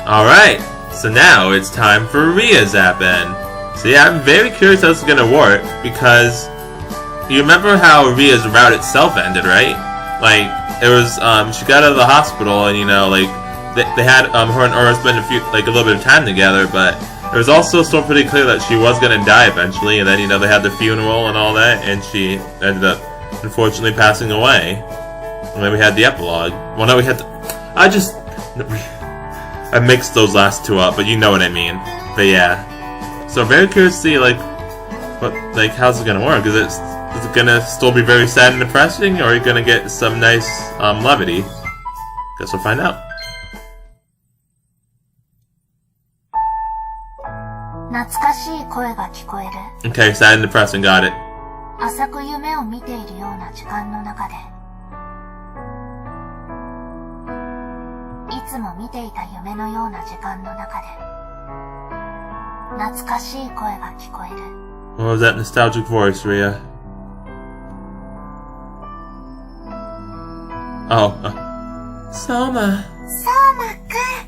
Alright, so now it's time for Ria Zappin. So yeah, I'm very curious how this is gonna work, because you remember how Ria's route itself ended, right? Like, it was, she got out of the hospital and, you know, like, they had, her and Ura spend a little bit of time together, but it was also still pretty clear that she was gonna die eventually, and then, you know, they had the funeral and all that, and she ended up, unfortunately, passing away. And then we had the epilogue. Well, no, we had I mixed those last two up, but you know what I mean. But yeah. So I'm very curious to see, like, how's it gonna work? Is it gonna still be very sad and depressing, or are you gonna get some nice, levity? Guess we'll find out. Okay, sad and depressing, got it. 浅く夢を見ているような時間の中で、いつも見ていた夢のような時間の中で、懐かしい声が聞こえる。What was that nostalgic voice, Ria? Oh, Soma. Soma くん。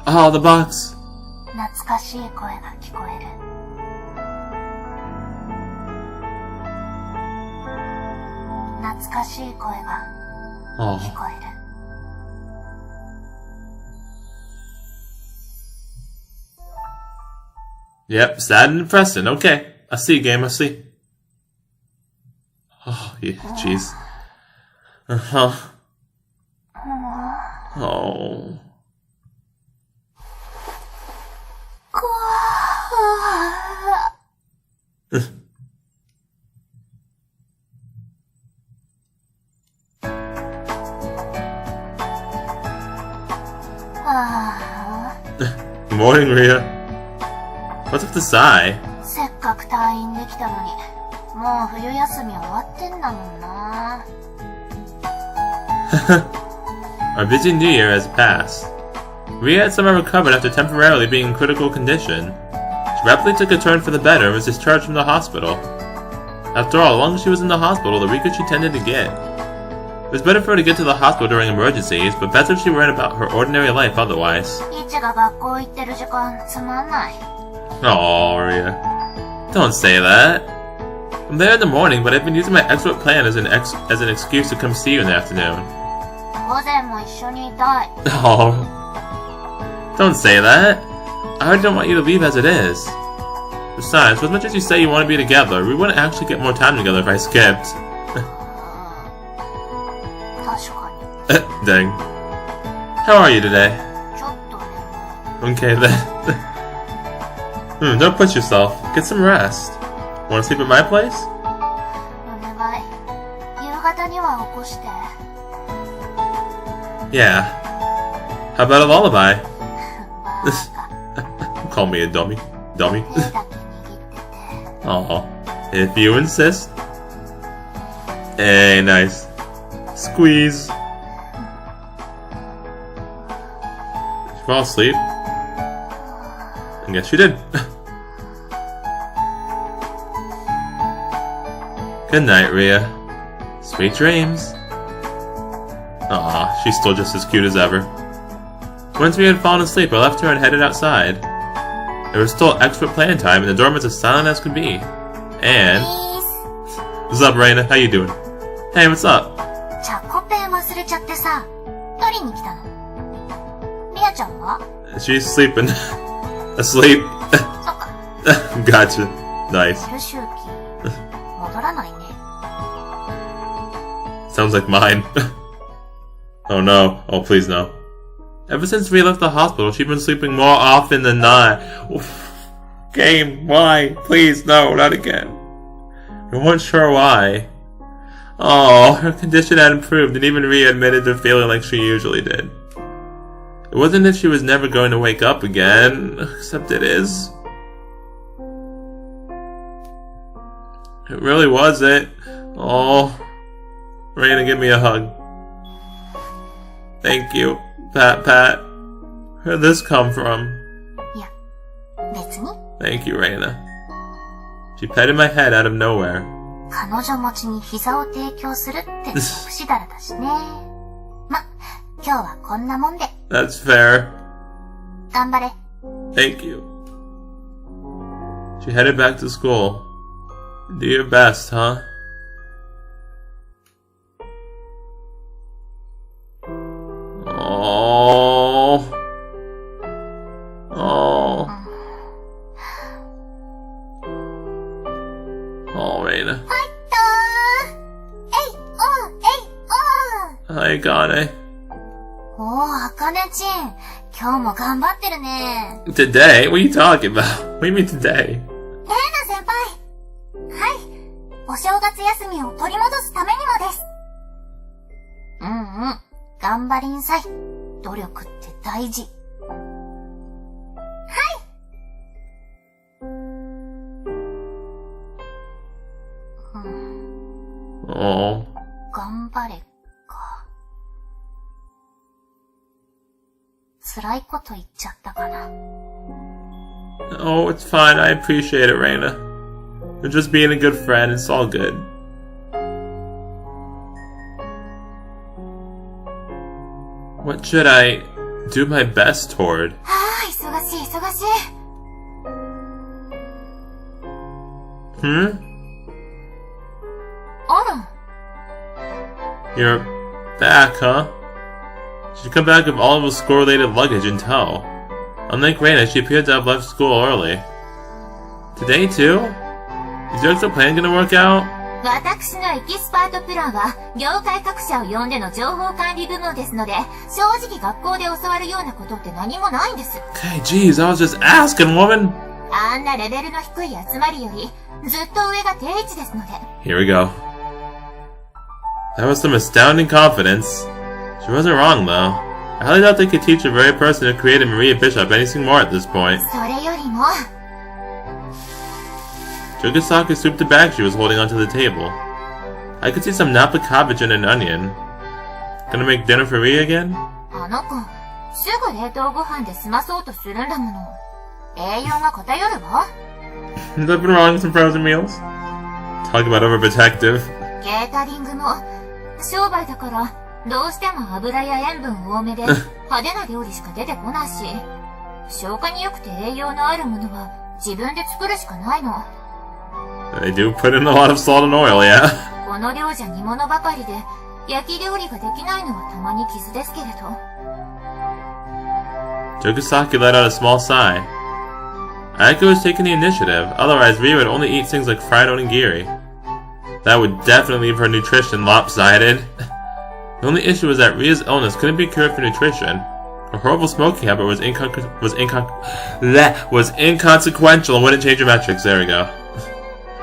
Oh, the box. 懐かしい声が聞こえる。懐かしい声が聞こえる。Yep, sad and depressing. Okay, I see, game, I see. Oh, yeah, jeez. Uh-huh. Oh. Good morning, Ria. What's up to sigh? せっかく退院できたのに、もう冬休み終わってんだもんな。Our busy new year has passed. Ria had somehow recovered after temporarily being in critical condition. She rapidly took a turn for the better and was discharged from the hospital. After all, as long as she was in the hospital, the weaker she tended to get. It was better for her to get to the hospital during emergencies, but better if she went about her ordinary life otherwise. イチが学校行ってる時間つまんない。Aw, Ria. Don't say that. I'm there in the morning, but I've been using my expert plan as an excuse to come see you in the afternoon. 午前も一緒にいたい。Oh. Don't say that. I don't want you to leave as it is. Besides, for as much as you say you want to be together, we wouldn't actually get more time together if I skipped. 確かに。Dang. How are you today? ちょっと眠い。 Okay then. Don't push yourself. Get some rest. Want to sleep at my place? お願い。夕方には起こして。Yeah. How about a lullaby? バカ。Call me a dummy. Dummy. 手だけ握ってて。Aw. If you insist. Hey, nice. Squeeze. Did you fall asleep? I guess you did. Good night, Ria. Sweet dreams. Aw, she's still just as cute as ever. Once we had fallen asleep, I left her and headed outside. There was still expert plan time, and the dorm was as silent as could be. And... What's up, Raina? How you doing? Hey, what's up? チャコペン忘れちゃってさ、取りに来たの。リアちゃんは？ She's sleeping. Asleep. そっか。Gotcha. Nice. 夜周期、戻らないね。Sounds like mine. Oh no. Oh, please no. Ever since we left the hospital, she's been sleeping more often than not. Oof. Game, why? Please, no, not again. We weren't sure why. Oh, her condition had improved, and even Ria admitted to feeling like she usually did. It wasn't that she was never going to wake up again, except it is. It really wasn't. Oh, Raina, give me a hug. Thank you, Pat. Where'd this come from? いや、別に。 Thank you, Raina. She petted my head out of nowhere. 彼女持ちに膝を提供するって不死だらだしね。ま、今日はこんなもんで。That's fair. 頑張れ。Thank you. She headed back to school. Do your best, huh? Oh. Oh. Oh, Reina. ファイトー。えいおー、えいおー。Hi, Gane. おー、あかねちん。今日も頑張ってるね。Today? What are you talking about? What do you mean today? レイナ先輩。はい。お正月休みを取り戻すためにもです。うんうん。頑張りんさい。努力って大事。はい。Oh. 頑張れか。辛いこと言っちゃったかな。Oh, it's fine. I appreciate it, Reina. You're just being a good friend. It's all good. What should I do my best toward? はぁ、忙しい忙しい。あら。You're back, huh? She'd come back with all of the school-related luggage in tow. Unlike Reina, she appeared to have left school early. Today, too? Is your extra plan gonna work out? 私のエキスパートプランは、業界各社を呼んでの情報管理部門ですので、正直学校で教わるようなことって何もないんです。Okay, geez, I was just asking, woman! あんなレベルの低い集まりより、ずっと上が定位置ですので。Here we go. That was some astounding confidence. She wasn't wrong, though. I highly doubt they could teach the very person who created Maria Bishop anything more at this point. それよりも、Jugasaki swooped the bag she was holding onto the table. I could see some napa cabbage and an onion. Gonna make dinner for Ria again? あの子、すぐ冷凍ご飯で済まそうとするんだもの。栄養が偏るわ。Has that been wrong with some frozen meals? Talk about overprotective. ケータリングも、商売だから、どうしても油や塩分多めで、派手な料理しか出てこないし、消化に良くて栄養のあるものは自分で作るしかないの。They do put in a lot of salt and oil, yeah. この量じゃ煮物ばかりで、焼き料理ができないのはたまに傷ですけれど。Jugasaki let out a small sigh. Aiko was taking the initiative, otherwise Ria would only eat things like fried onigiri. That would definitely leave her nutrition lopsided. The only issue was that Ria's illness couldn't be cured for nutrition. Her horrible smoking habit was inconsequential and wouldn't change her metrics. There we go.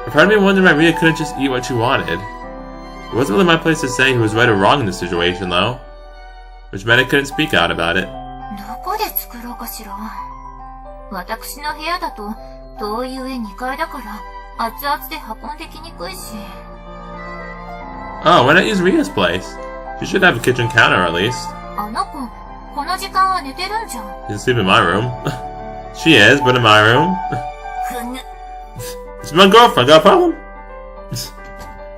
A part of me wondered why Ria couldn't just eat what she wanted. It wasn't really my place to say who was right or wrong in this situation, though. Which meant I couldn't speak out about it. どこで作ろうかしら。私の部屋だと、遠い上2階だから、熱々で運んできにくいし。Oh, why not use Ria's place? She should have a kitchen counter at least. あの子、この時間は寝てるんじゃん。She can sleep in my room. She is, but in my room. ふぬ。It's my girlfriend, got a problem?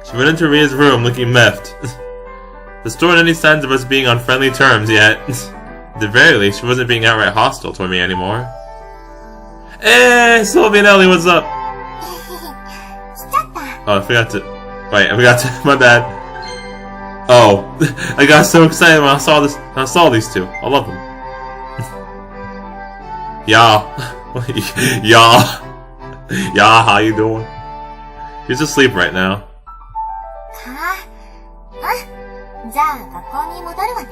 She went into Ria's room looking miffed. There weren't any signs of us being on friendly terms yet. At the very least, she wasn't being outright hostile toward me anymore. Hey, Sylvie and Ellie, what's up? 来ちゃった。 Oh, I forgot to... Wait, I forgot to... My bad. Oh, I got so excited when I saw this. I saw these two. I love them. Yeah. Yeah. Yeah, how you doing? She's asleep right now. はぁ。うん。じゃあ、学校に戻るわね。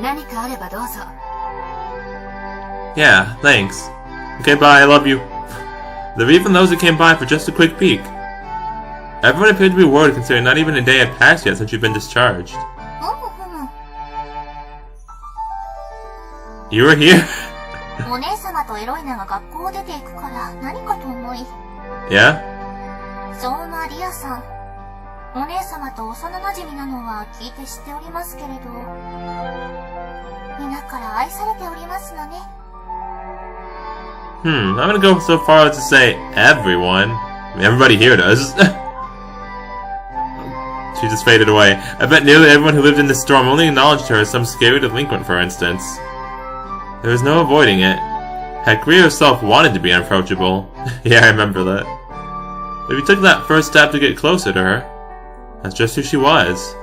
何かあればどうぞ。Yeah, thanks. Okay, bye, I love you. There were even those who came by for just a quick peek. Everyone appeared to be worried considering not even a day had passed yet since you'd been discharged. You were here? お姉様とエロイナが学校を出ていくから何かと思い。Yeah? 相馬リアさん。お姉様と幼馴染なのは聞いて知っておりますけれど、皆から愛されておりますのね。I'm gonna go so far as to say everyone. I mean, everybody here does. She just faded away. I bet nearly everyone who lived in this storm only acknowledged her as some scary delinquent, for instance. There was no avoiding it. Heck, Ria herself wanted to be unapproachable. Yeah, I remember that. But if you took that first step to get closer to her, that's just who she was.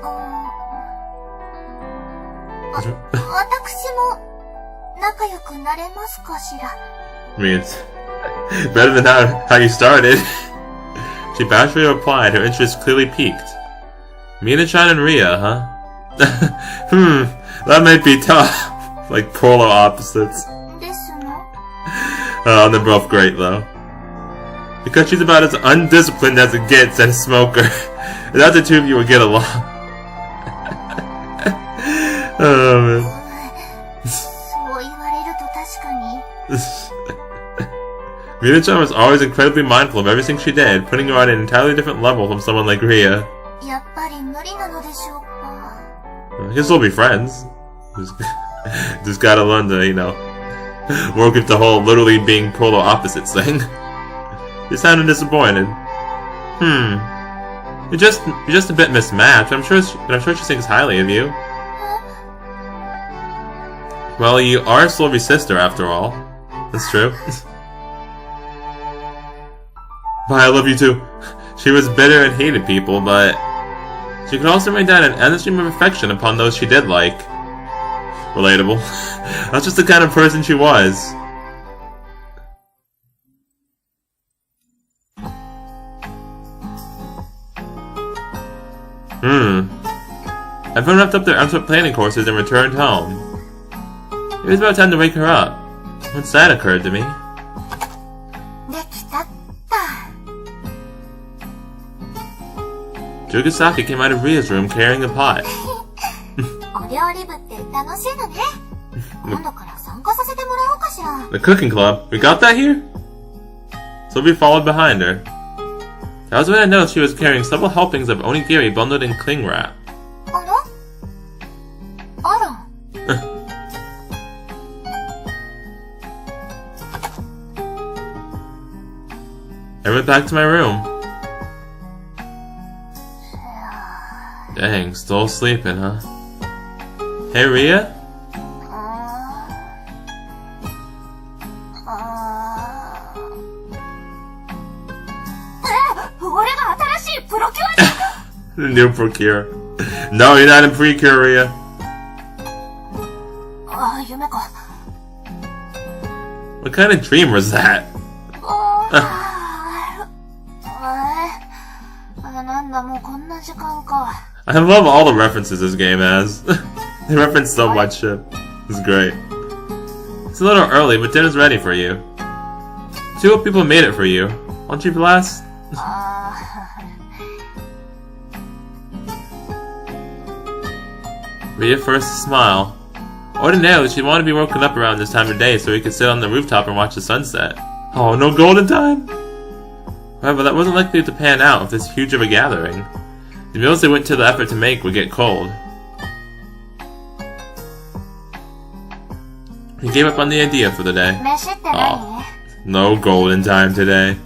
I mean, it's better than how you started. She bashfully replied, her interest clearly piqued. Mina-chan and Ria, huh? That might be tough. Like polar opposites. Oh, they're both great though. Because she's about as undisciplined as it gets and a smoker. Without the two of you would get along. Oh man. Mina-chan was always incredibly mindful of everything she did, putting her on an entirely different level from someone like Ria. I guess we'll be friends. Just gotta learn to, work with the whole literally being polar opposites thing. You sounded disappointed. You're just a bit mismatched. I'm sure she thinks highly of you. Well, you are Sylvie's sister after all. That's true. But I love you too. She was bitter and hated people, but she could also rain down an endless stream of affection upon those she did like. Relatable. That's just the kind of person she was. Everyone wrapped up their unspent planning courses and returned home. It was about time to wake her up. Once that occurred to me. Jugasaki came out of Ria's room carrying a pot. The cooking club? We got that here? Sylvie followed behind her. That was when I noticed she was carrying several helpings of onigiri bundled in cling wrap. I went back to my room. Dang, still sleeping, huh? Hey, Ria? The new procure. No, you're not in Precure, Ria. What kind of dream was that? I love all the references this game has. They reference so much shit. It's great. It's a little early, but dinner's ready for you. Two people made it for you. Won't you bless? Ria first smile. Ordinarily, she'd want to be woken up around this time of day so we could sit on the rooftop and watch the sunset. Oh, no golden time? However, that wasn't likely to pan out with this huge of a gathering. The meals they went to the effort to make would get cold. He gave up on the idea for the day. Oh, no golden time today.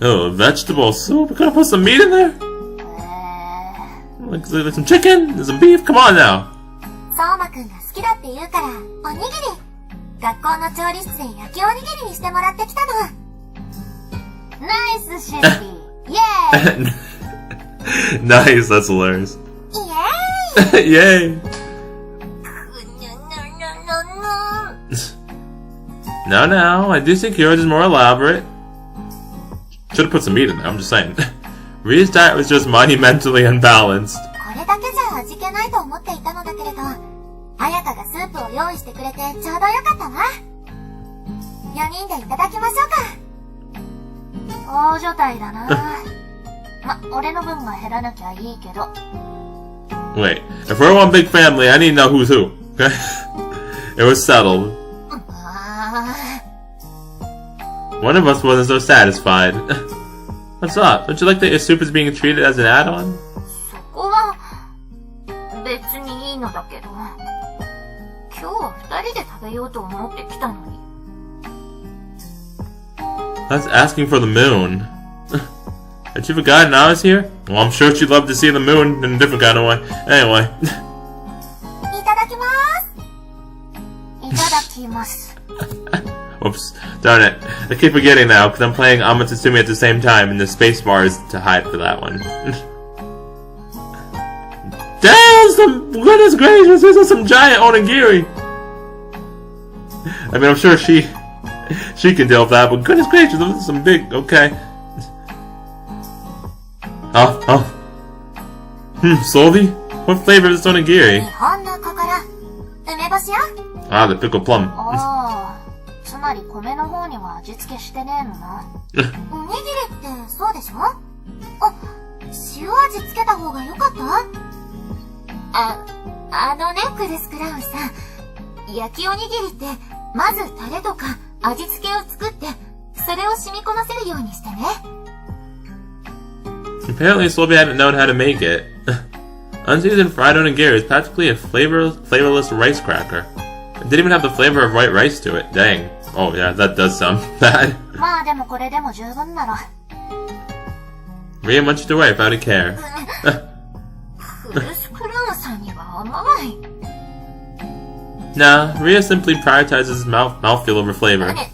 Oh, vegetable soup? We could have put some meat in there? Like some chicken? Some beef? Come on now. Nice, that's hilarious. Yay! Yay! No, I do think yours is more elaborate. Should've put some meat in there, I'm just saying. Ria's diet was just monumentally unbalanced. Wait, if we're one big family, I need to know who's who, okay? It was settled. One of us wasn't so satisfied. What's up? Don't you like that your soup is being treated as an add-on? べようと思ってきたのに。That's asking for the moon. Had you forgotten I was here? Well, I'm sure she'd love to see the moon in a different kind of way. Anyway. いただきます。いただきます。Whoops. Darn it. I keep forgetting now, because I'm playing Amatsutsumi at the same time, and the space bar is to hide for that one. Damn! Goodness gracious, this is some giant onigiri! I mean, I'm sure she can deal with that, but goodness gracious, this is some big... Okay. Oh. Solvi? What flavor is this onigiri? 日本の心、梅干しよ。Ah, the pickled plum. ああ、つまり米の方には味付けしてねえのな。おにぎりってそうでしょ？あ、塩味つけた方がよかった？クルス・クラウンさん。焼きおにぎりって、まずタレとか味付けを作って、それを染み込ませるようにしてね。Apparently, Solvi hadn't known how to make it. Unseasoned fried onigiri is practically a flavorless rice cracker. It didn't even have the flavor of white rice to it. Dang. Oh yeah, that does sound bad. まあでもこれでも十分なら。Ria munched away without a care. クルス・クラウンさんには甘い。Nah, Ria simply prioritizes mouthfeel over flavor. ね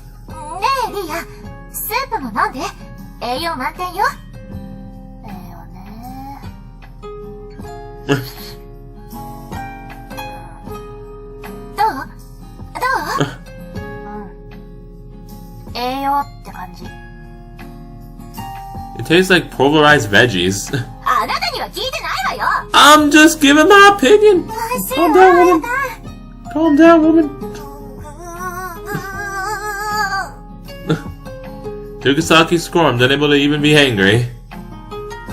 えリア、スープも飲んで。栄養満点よ。どう？栄養って感じ。It tastes like pulverized veggies. あなたには聞いてないわよ。I'm just giving my opinion. Calm down, woman. Calm down, woman. Yugasaki squirmed, unable to even be angry.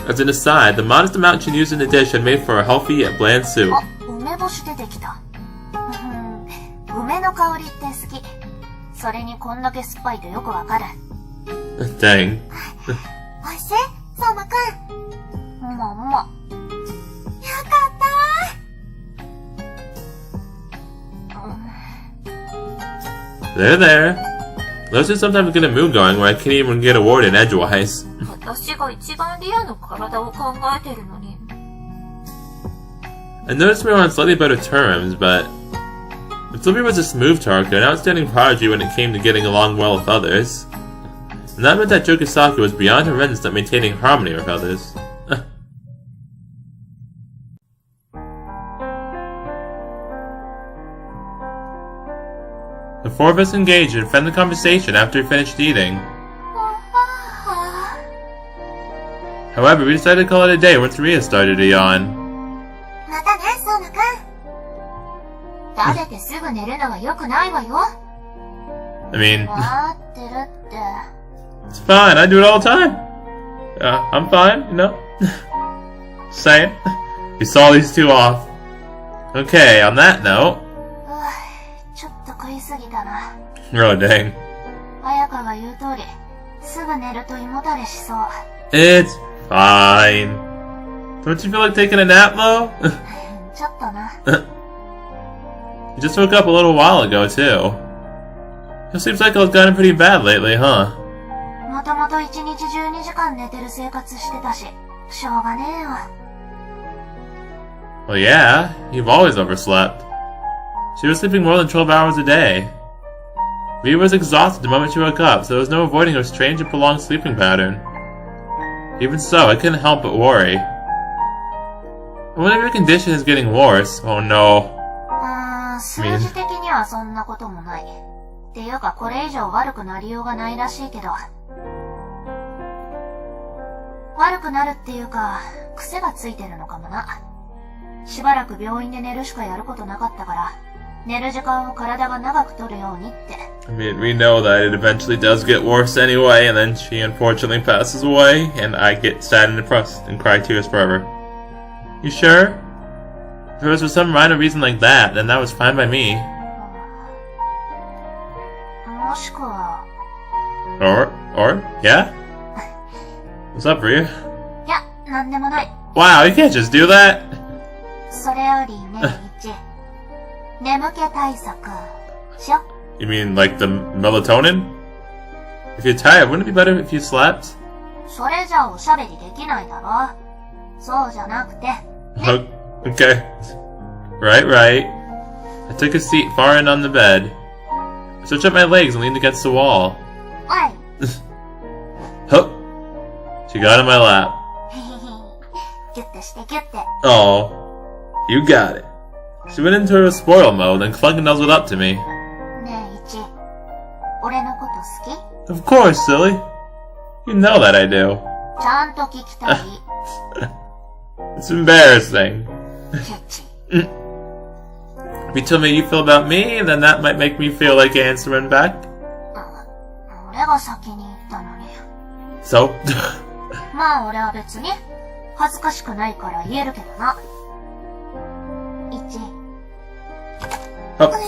As an aside, the modest amount she used in the dish had made for a healthy yet bland soup. あ、梅干し出てきた。梅の香りって好き。それにこんだけ酸っぱいとよくわかる。Dang. おいしい？相馬くん。よかった。There. Let's just sometimes get a mood going where I can't even get a word in edgewise. 私が一番リアの体を考えてるのに。I noticed we were on slightly better terms, but if Sylvia was a smooth talker, an outstanding prodigy when it came to getting along well with others, and that meant that Jokusaki was beyond horrendous at maintaining harmony with others. The four of us engaged in friendly conversation after we finished eating. However, we decided to call it a day once Ria started to yawn. またね、相馬くん。食べてすぐ寝るのは良くないわよ。I mean, 待ってるって。it's fine. I do it all the time. I'm fine, you know. Just saying. We saw these two off. Okay, on that note. ちょっと食いすぎたな。Oh, dang. 彩香が言う通り、すぐ寝ると胃もたれしそう。It's fine. Don't you feel like taking a nap, though? ちょっとな。You just woke up a little while ago, too. Your sleep cycle has gotten pretty bad lately, huh? もともと1日12時間寝てる生活してたし、しょうがねえよ。Well, yeah, you've always overslept. She was sleeping more than 12 hours a day. Ria was exhausted the moment she woke up, so there was no avoiding her strange and prolonged sleeping pattern. Even so, I couldn't help but worry. I wonder if your condition is getting worse. Oh no. 数字的にはそんなこともない。っていうかこれ以上悪くなりようがないらしいけど。悪くなるっていうか、癖がついてるのかもな。しばらく病院で寝るしかやることなかったから、寝る時間を体が長く取るようにって。I mean, we know that it eventually does get worse anyway, and then she unfortunately passes away, and I get sad and depressed and cry tears forever. You sure? If it was for some minor reason like that, then that was fine by me. もしくは... Or? Yeah? What's up, Ria? いや、なんでもない。Wow, you can't just do that! それよりね、眠気対策。しよ。You mean like the melatonin? If you're tired, wouldn't it be better if you slept? それじゃおしゃべりできないだろ。そうじゃなくて。Okay. Right. I took a seat far in on the bed. I stretched out my legs and leaned against the wall. はい。Huh. She got in my lap. ギュッてしてギュッて。Oh, you got it. She went into her spoil mode and clung and nuzzled up to me. ねえ、イチ。俺のこと好き？ Of course, silly. You know that I do. ちゃんと聞きたい。It's embarrassing. ケチ。If you tell me how you feel about me, then that might make me feel like answering back. 俺が先に言ったのに。So? まあ俺は別に恥ずかしくないから言えるけどな。イチ。Oh. いけない。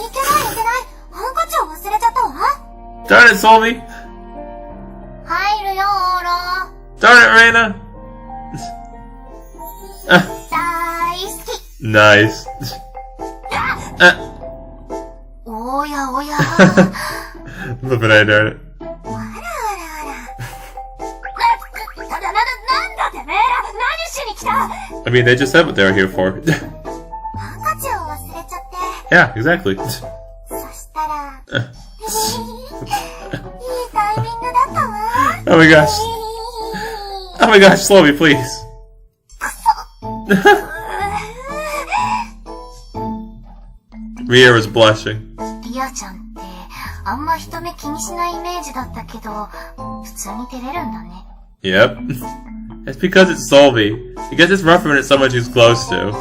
ハンカチを忘れちゃったわ。Darn it, Solby! 入るよ、オーロ。 Darn it, Reina! 大好き。Nice. おやおや。Flip it, I darn it. なんだてめえら、何しに来た？ I mean, they just said what they were here for. ハンカチを忘れちゃって。Yeah, exactly. そしたら、いいタイミングだったわ。Oh my gosh. Oh my gosh, Slowly, please. Ria was blushing. リアちゃんってあんま人目気にしないイメージだったけど、普通に照れるんだね。Yep. It's because it's Solby. He gets it's rougher when it's someone she's close to.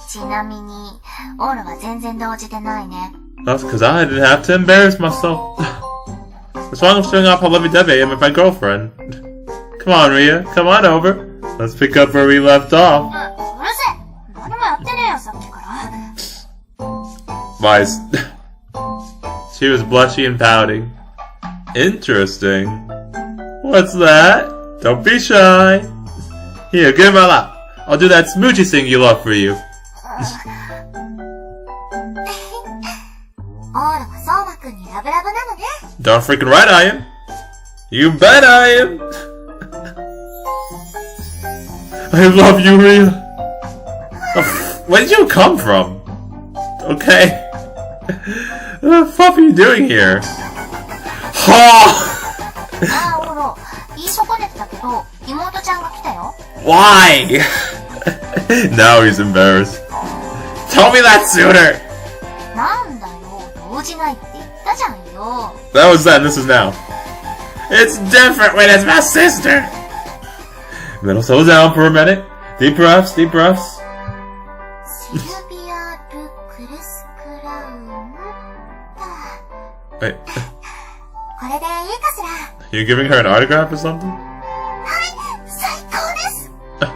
ちなみに、オールは全然動じてないね。That's because I didn't have to embarrass myself. What's wrong with showing off how lovey-dovey I am with my girlfriend? Come on, Ria. Come on over. Let's pick up where we left off. うるせえ。何もやってねえよ、さっきから。Wise. She was blushy and pouting. Interesting. What's that? Don't be shy. Here, give my lap. I'll do that smoochy thing you love for you. オールは相馬くんにラブラブなのね。Darn freaking right I am. You bet I am. I love you, Ria. Oh, where did you come from? Okay. What the fuck are you doing here?あ、オーロ、言い損ねてたけど、妹ちゃんが来たよ。Why? Now he's embarrassed. Tell me that sooner. なんだよ、動じないって言ったじゃんよ。That was then, this is now. It's different when it's my sister. Then I'll settle down for a minute. Deep breaths, deep breaths. シルビア・ル・クルス・クラウンだ。Wait, これでいいかしら。 you giving her an autograph or something? はい、最高です。見て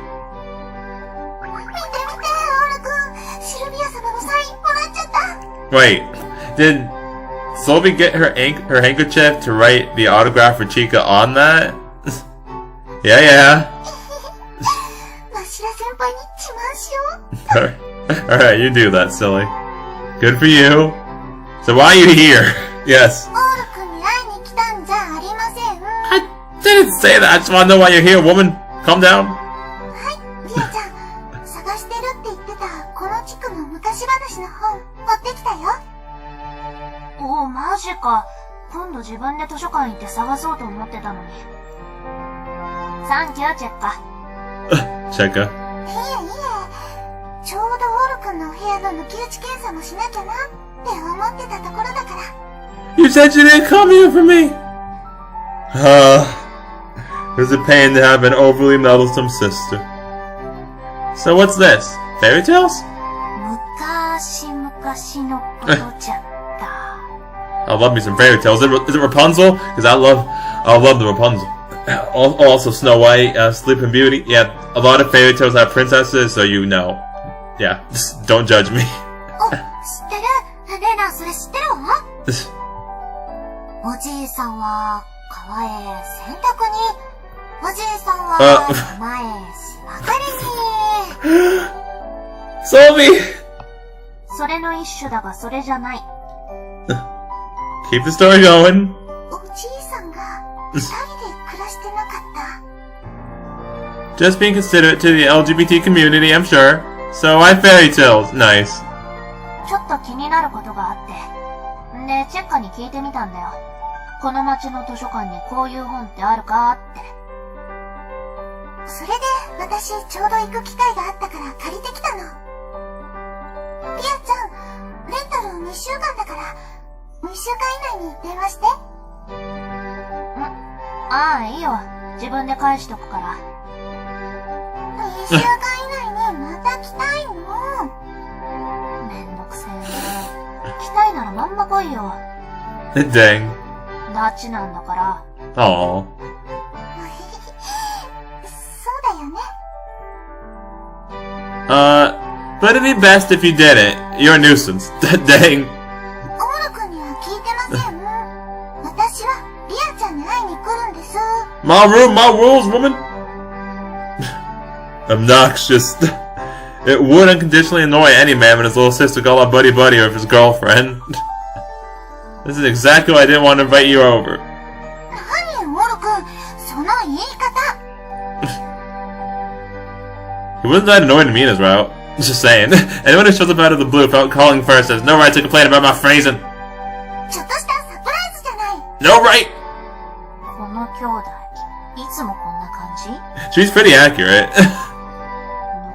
見て、オールくん。シルビア様のサインもらっちゃった。Wait, did Solby get her handkerchief to write the autograph for Chica on that? Yeah. マシラ先輩に自慢しよう。Alright, you do that, silly. Good for you. So why are you here? Yes. オールくんに会いに来たんじゃありません。I didn't say that. I just want to know why you're here, woman. Calm down. はい、リアちゃん。探してるって言ってたこの地区の昔話の本持ってきたよ。おお、マジか。今度自分で図書館行って探そうと思ってたのに。サンキュー、チェッカ。Checka. いえいえ。ちょうどオールくんのお部屋の抜き打ち検査もしなきゃなって思ってたところだから。You said you didn't come here for me. It's a pain to have an overly meddlesome sister. So what's this? Fairy tales? 昔々のことじゃった。I love me some fairy tales. Is it Rapunzel? Because I love the Rapunzel. Also Snow White, Sleeping Beauty. Yeah, a lot of fairy tales have princesses, so you know. Yeah, just don't judge me. お、知ってる？レナ、それ知ってるわ？おじいさんは川へ洗濯に、おじいさんは山へ芝刈りに。Solby! それの一種だがそれじゃない。Keep the story going. おじいさんが二人で暮らしてなかった。Just being considerate to the LGBT community, I'm sure. So why fairy tales? Nice. ちょっと気になることがあって。で、チェッカに聞いてみたんだよ。この町の図書館にこういう本ってあるかって。それで私ちょうど行く機会があったから借りてきたの。リアちゃん、レンタル2週間だから2週間以内に電話して。ああ、いいよ。自分で返しとくから。2週間以内にまた来たいの。めんどくせえね。来たいならまんま来いよ。Dang. ダチなんだから。Aww. そうだよね。But it'd be best if you didn't. You're a nuisance. Dang. オール君には聞いてません。私はリアちゃんに会いに来るんです。My room, my rules, woman. Obnoxious. It would unconditionally annoy any man when his little sister called a buddy buddy or his girlfriend. This is exactly why I didn't want to invite you over. 何、オール君、その言い方。He wasn't that annoyed to me in his route. Just saying. Anyone who shows up out of the blue without calling first has no right to complain about my phrasing. ちょっとしたサプライズじゃない。 No right! この兄弟、いつもこんな感じ？ She's pretty accurate.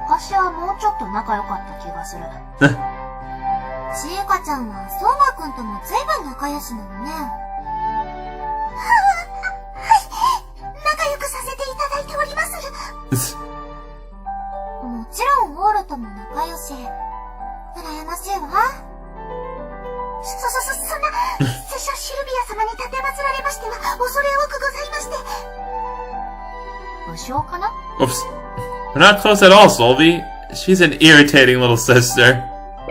昔はもうちょっと仲良かった気がする。ちえかちゃんは相馬くんとも随分仲良しなのね。はい、仲良くさせていただいております。もちろんオールとも仲良し。羨ましいわ。そんな、拙者シルビア様に立てまつられましては、恐れ多くございまして。武将かな？ Oops. We're not close at all, Solvi. She's an irritating little sister.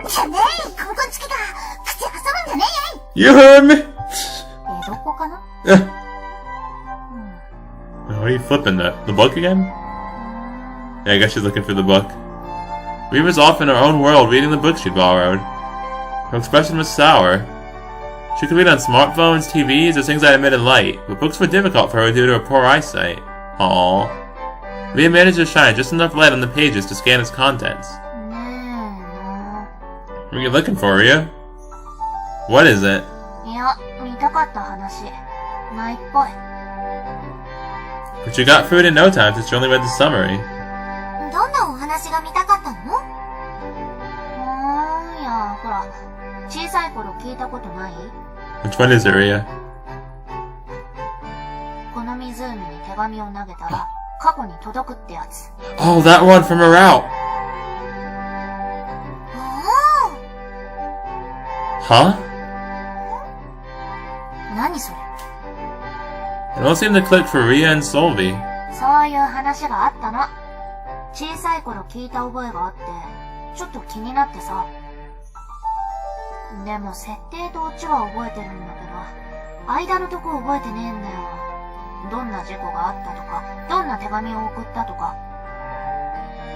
じゃねえ、コンコンチキが、口挟むんじゃねえ You heard me? どこかな？ What are you flipping that? The book again? Yeah, I guess she's looking for the book. Ree was off in her own world reading the book she'd borrowed. Her expression was sour. She could read on smartphones, TVs, or things that emitted light, but books were difficult for her due to her poor eyesight. Aww. Rhea managed to shine just enough light on the pages to scan its contents. What are you looking for, Rhea? What is it? いや、見たかった話。ないっぽい。But you got through it in no time since you only read the summary. どんなお話が見たかったの？いや、ほら、小さい頃聞いたことない？ Which one is it, Rhea? この湖に手紙を投げたら、過去に届くってやつ。Oh, that one from her route! Huh? 何それ？ It all seemed to click for Rhea and Solvi. そういう話があったの。小さい頃聞いた覚えがあって、ちょっと気になってさ。でも設定とオチは覚えてるんだけど、間のとこ覚えてねえんだよ。どんな事故があったとか、どんな手紙を送ったとか。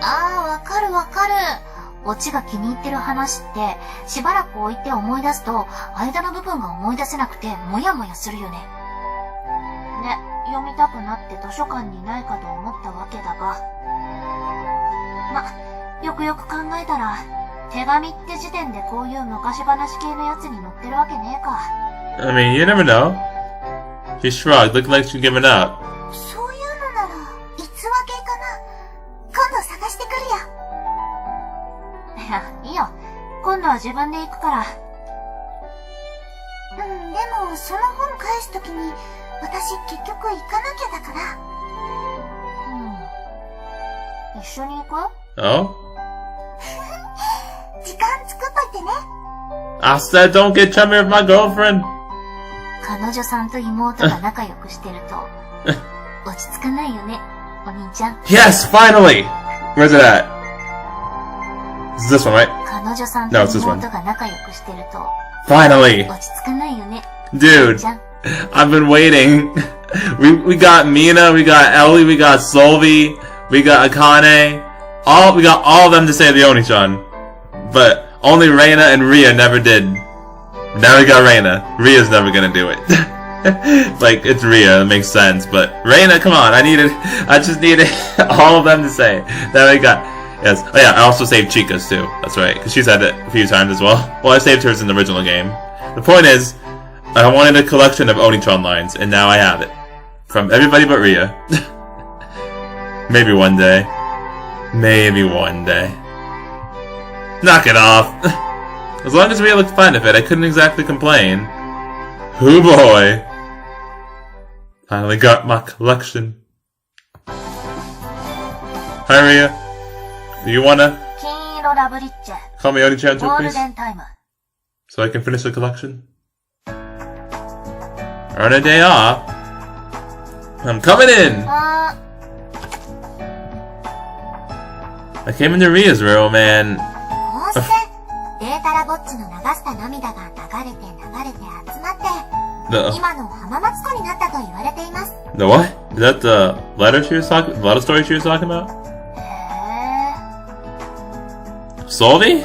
ああ、わかるわかる。オチが気に入ってる話って、しばらく置いて思い出すと、間の部分が思い出せなくて、もやもやするよね。ね、読みたくなって図書館にないかと思ったわけだが。よくよく考えたら、手紙って時点でこういう昔話系のやつに載ってるわけねえか。I mean, you never know. She shrugged, looking like she'd given up. そういうのなら、逸話系かな。今度探してくるよ。いや、いいよ。今度は自分で行くから。でも、その本返すときに、私結局行かなきゃだから。一緒に行く？ Oh? 時間作っといてね。I said don't get chummy with my girlfriend. 彼女さんと妹が仲良くしてると、落ち着かないよね、お兄ちゃん。Yes, finally! Where's it at? It's this one, right? 彼女さんと妹が仲良くしてると、Finally! 落ち着かないよね。Dude, I've been waiting. We got Mina, we got Ellie, we got Solvi, we got Akane. We got all of them to say the Oni-chan. But only Reina and Rhea never did. Now we got Reina. Rhea's never gonna do it. Like, it's Rhea, it makes sense, but Reina, come on, I just needed all of them to say. Now we got, yes, oh yeah, I also saved Chica's too, that's right, because she's had it a few times as well. Well, I saved hers in the original game. The point is, I wanted a collection of Onitron lines, and now I have it. From everybody but Rhea. Maybe one day. Maybe one day. Knock it off! As long as Rhea looked fine with it, I couldn't exactly complain. Hoo boy! Finally got my collection. Hi Rhea. Do you wanna call me Oni-chan too, please? So I can finish the collection? Earn a day off. I'm coming in! I came into Rhea's room and... The what? Is that the letter story she was talking about? Solvi?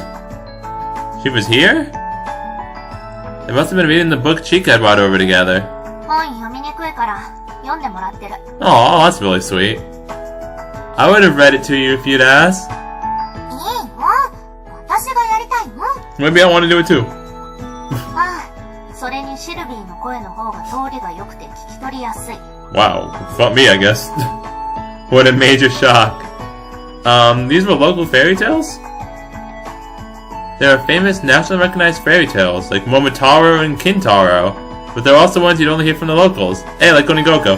She was here? They must have been reading the book Chica had brought over together. Oh, that's really sweet. I would have read it to you if you'd asked. Maybe I want to do it too. Wow, fuck me, I guess. What a major shock. These were local fairy tales? There are famous nationally recognized fairy tales, like Momotaro and Kintaro, but there are also ones you'd only hear from the locals. Hey, like Onigoko.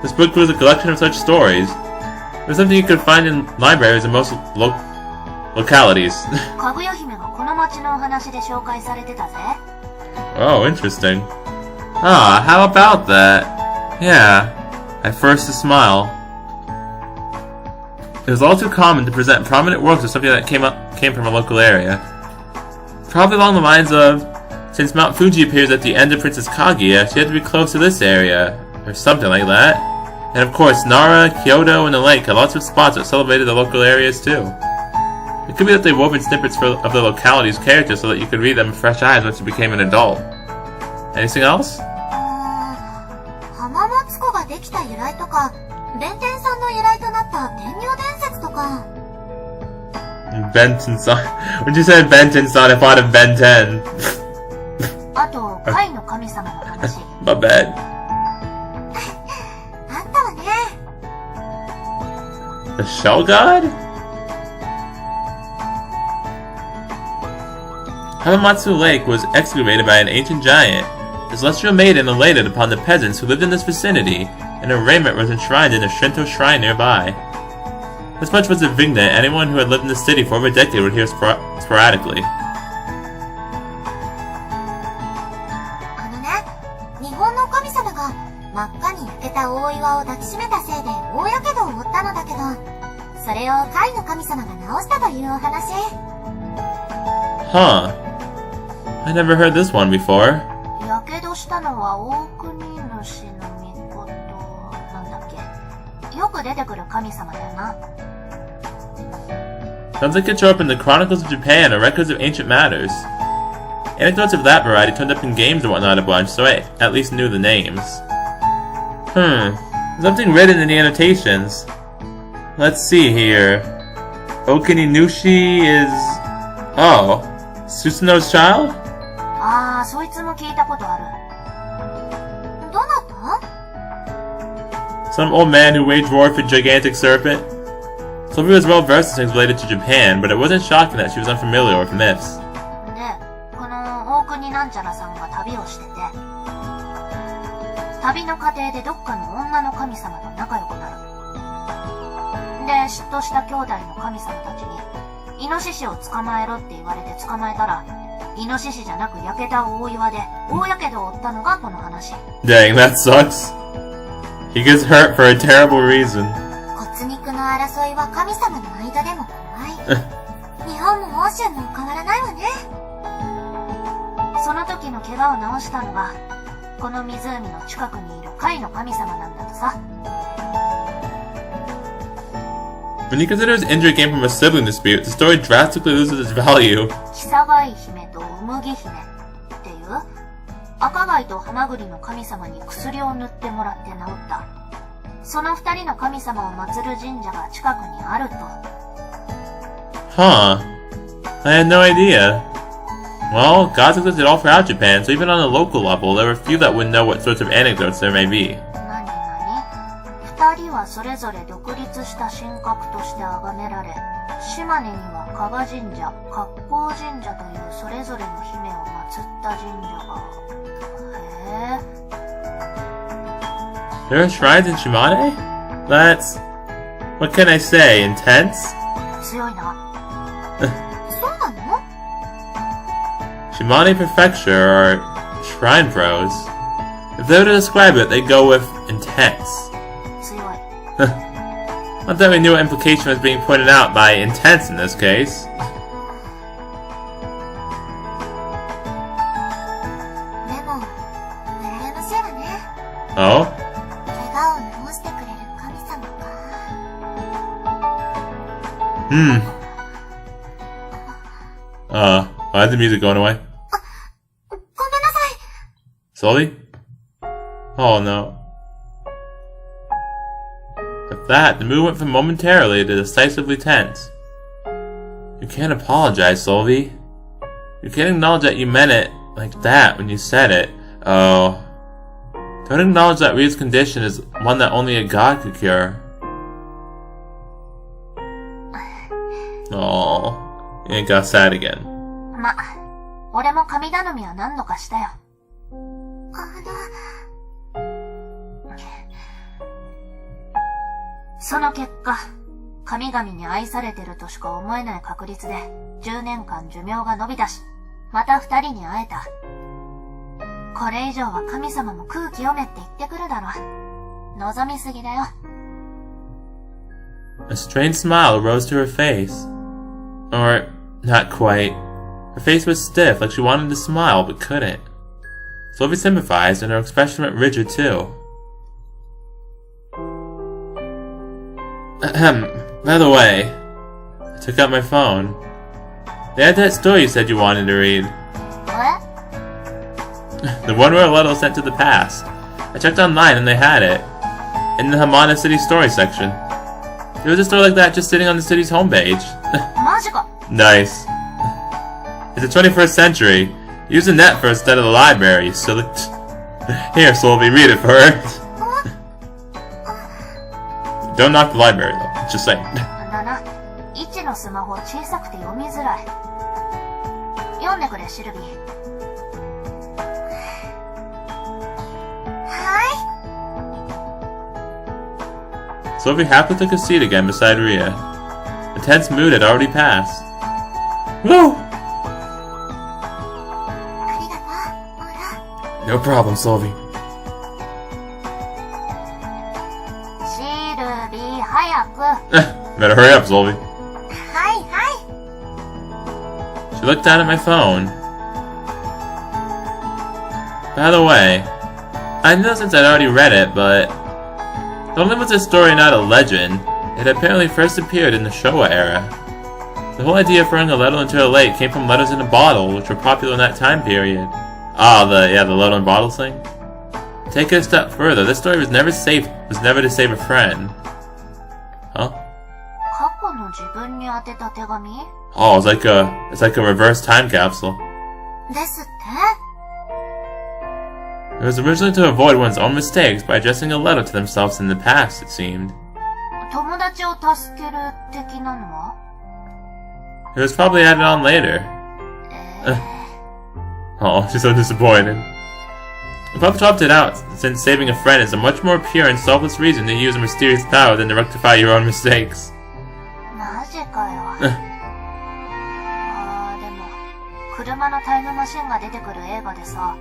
This book was a collection of such stories. It was something you could find in libraries in most localities. Oh, interesting. Ah, how about that? Yeah, at first a smile. It was all too common to present prominent works of something that came from a local area. Probably along the lines of, since Mount Fuji appears at the end of Princess Kaguya, she had to be close to this area, or something like that. And of course, Nara, Kyoto, and the lake had lots of spots that celebrated the local areas too. It could be that they wove in snippets of the locality's characters so that you could read them with fresh eyes once you became an adult. Anything else? Benton-san. When you said Benton-san, I thought of Ben 10. My bad. The Shell God? Hamamatsu Lake was excavated by an ancient giant. The celestial maiden elated upon the peasants who lived in this vicinity, and her raiment was enshrined in a Shinto shrine nearby. This much was evident that anyone who had lived in the city for over a decade would hear sporadically. Huh. I never heard this one before. Sounds like it showed up in the Chronicles of Japan or records of ancient matters. Anecdotes of that variety turned up in games and whatnot a bunch, so I at least knew the names. Something written in the annotations. Let's see here. Okininushi is... Oh. Susanoo's child? Some old man who waged war for a gigantic serpent? Sylvia was well versed in things related to Japan, but it wasn't shocking that she was unfamiliar with myths. Dang, that sucks. He gets hurt for a terrible reason. When you consider his injury came from a sibling dispute, the story drastically loses its value. キサガイ姫とウムギ姫っていう赤貝とハマグリの神様に薬を塗ってもらって治った。その二人の神様を祀る神社が近くにあると。Huh. I had no idea. Well, gods existed all throughout Japan, so even on a local level, there were few that would know what sorts of anecdotes there may be. なになに？二人はそれぞれ独立した神格として崇められ、島根には加賀神社、格好神社というそれぞれの姫を祀った神社が。へえ。There are shrines in Shimane? That's... what can I say, intense? 強いな。そうなの？ Shimane Prefecture are shrine pros. If they were to describe it, they'd go with intense. 強い。Not that we knew what implication was being pointed out by intense in this case. でも、羨ましいわね。 Oh? 怪我を治してくれる神様か。Why is the music going away? ごめんなさい。 Slowly? Oh no. With that, the mood went from momentarily to decisively tense. You can't apologize, Solvi. You can't acknowledge that you meant it like that when you said it. Oh. Don't acknowledge that Rya's condition is one that only a god could cure. Oh. It got sad again. ま、俺も神頼みは何度かしたよ。その結果、神々に愛されてるとしか思えない確率で10年間寿命が伸びたし、また二人に会えた。これ以上は神様も空気読めって言ってくるだろ。望みすぎだよ。A strange smile arose to her face. Or, not quite. Her face was stiff, like she wanted to smile, but couldn't. Sylvie sympathized, and her expression went rigid, too. Ahem. By the way, I took out my phone. They had that story you said you wanted to read. What? The one where Letto sent to the past. I checked online and they had it. In the Hamana City story section. There was a story like that just sitting on the city's homepage. マジか。 Nice. It's the 21st century. Use the net first instead of the library, you silly... Here, Sylvie, read it first. Don't knock the library, though. Just saying. だな。イチのスマホ小さくて読みづらい。読んでくれ、シルビー。はい。 Sylvie happily took a seat again beside Rhea. The tense mood had already passed. Woo! ありがとう、オラ。 No problem, Sylvie. シルビー、早く。 Better hurry up, Sylvie. はいはい。 She looked down at my phone. By the way, I know since I'd already read it, but not only was this story not a legend, it apparently first appeared in the Showa era. The whole idea of throwing a Letto into a lake came from letters in a bottle, which were popular in that time period. Ah, the Letto in bottles thing? Take it a step further, this story was never to save a friend. Huh? 過去の自分に宛てた手紙？ Oh, it's like a reverse time capsule. ですって？ It was originally to avoid one's own mistakes by addressing a letter to themselves in the past, it seemed. 友達を助ける的なのは？ It was probably added on later. Oh, she's so disappointed. Puff topped it out, since saving a friend is a much more pure and selfless reason to use a mysterious power than to rectify your own mistakes. マジかよ。あー、でも、車のタイムマシンが出てくる映画でさ、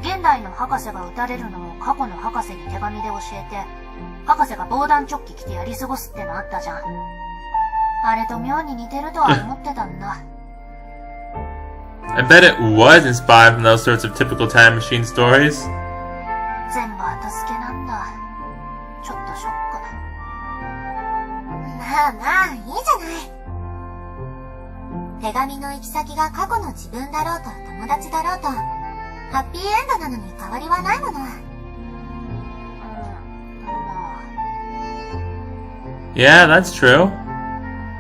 現代の博士が撃たれるのを過去の博士に手紙で教えて、博士が防弾チョッキ着てやり過ごすってのあったじゃん。あれと妙に似てるとは思ってたんだ。I bet it was inspired from those sorts of typical time machine stories. 全部後付けなんだ。ちょっとショック。まあまあ、いいじゃない。手紙の行き先が過去の自分だろうと友達だろうと、ハッピーエンドなのに変わりはないもの。Yeah, that's true.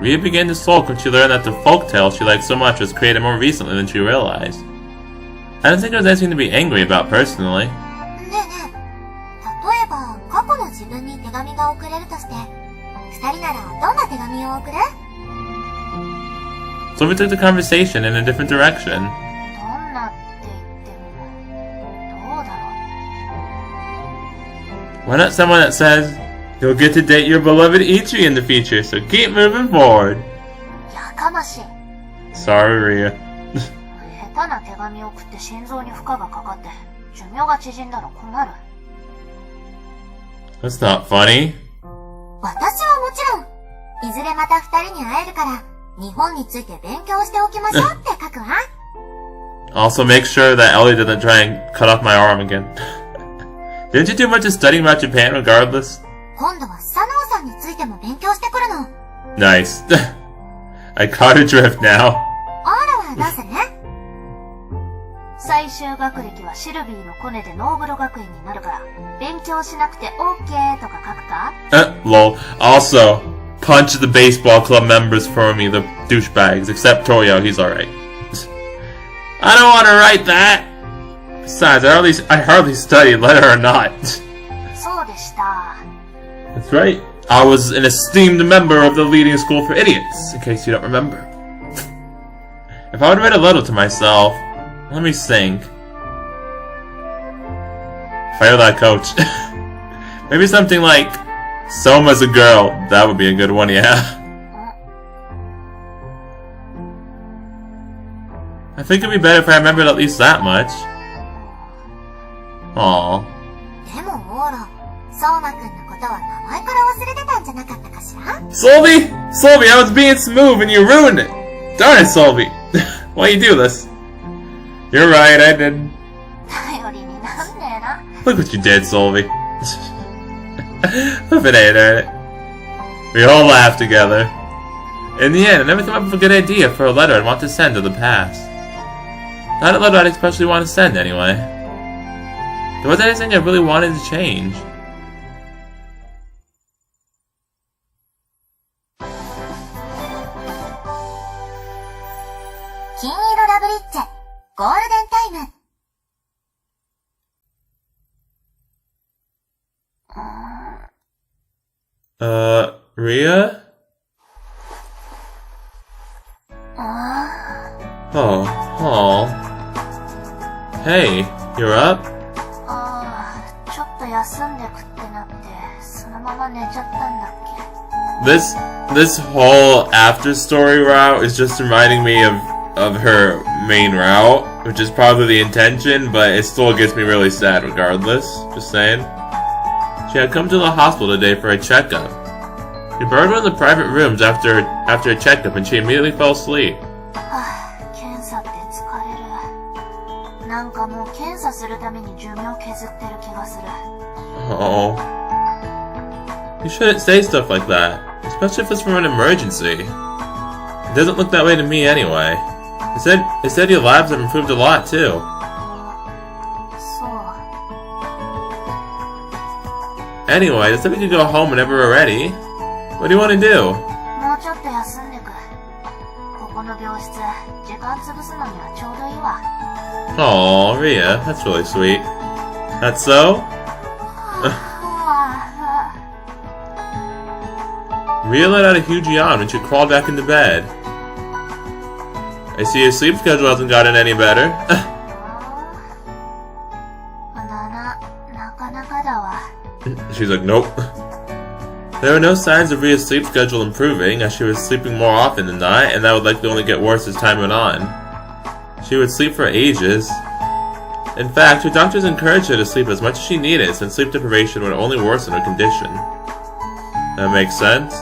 Rhea began to sulk when she learned that the folktale she liked so much was created more recently than she realized. I don't think there was anything to be angry about personally. ねえねえ、例えば過去の自分に手紙が送れるとして、二人ならどんな手紙を送る？ So we took the conversation in a different direction. どんなって言っても、どうだろう。 Why not someone that says, you'll get to date your beloved Ichi in the future, so keep moving forward. やかましい。 Sorry, Rhea. 下手な手紙を送って心臓に負荷がかかって、寿命が縮んだら困る。That's not funny. 私はもちろん、いずれまた二人に会えるから、日本について勉強しておきましょうって書くわ。Also make sure that Ellie doesn't try and cut off my arm again. Didn't you do much of studying about Japan regardless? 今度はスサノオさんについても勉強してくるの。Nice. I caught a drift now. オーラはどうする？最終学歴はシルビーのコネでノーブル学園になるから、勉強しなくて OK とか書くか？ Lol. Also, punch the baseball club members for me, the douchebags, except Toyo, he's alright. I don't want to write that! Besides, I hardly studied, whether or not. そうでした。 That's right. I was an esteemed member of the leading school for idiots, in case you don't remember. If I would write a letter to myself, let me think. Fire that coach. Maybe something like, Soma's a girl. That would be a good one, yeah. I think it'd be better if I remembered at least that much. Aww. でもオーラ、相馬くんのことは名前から忘れてたんじゃなかったかしら？ Solby! Solby, I was being smooth and you ruined it! Darn it, Solby! Why you do this? You're right, I did. 頼りになんねえな。 Look what you did, Solby. If it ain't it. We all laughed together. In the end, I never thought of a good idea for a letter I'd want to send to the past. Not a letter I'd especially want to send, anyway. There wasn't anything I really wanted to change. 金色ラブリッチェ、ゴールデンタイム。Rhea? Oh. Hey, you're up? ちょっと休んでくってなって、そのまま寝ちゃったんだっけ。 This whole after story route is just reminding me of her main route, which is probably the intention, but it still gets me really sad regardless. Just saying. She had come to the hospital today for a checkup. We buried her in the private rooms after a checkup, and she immediately fell asleep. 検査って疲れる。なんかもう検査するために寿命削ってる気がする。 Oh. You shouldn't say stuff like that, especially if it's from an emergency. It doesn't look that way to me anyway. It said your labs have improved a lot too. そう。 Anyway, they said we could go home whenever we're ready. What do you want to do? もうちょっと休んでく。ここの病室、時間潰すのにはちょうどいいわ。 Aw, Rhea, that's really sweet. That's so? Rhea let out a huge yawn when she crawled back into bed. I see your sleep schedule hasn't gotten any better. なかなかだわ。 She's like, nope. There were no signs of Rhea's sleep schedule improving, as she was sleeping more often than not, and that would likely only get worse as time went on. She would sleep for ages. In fact, her doctors encouraged her to sleep as much as she needed, since sleep deprivation would only worsen her condition. That makes sense.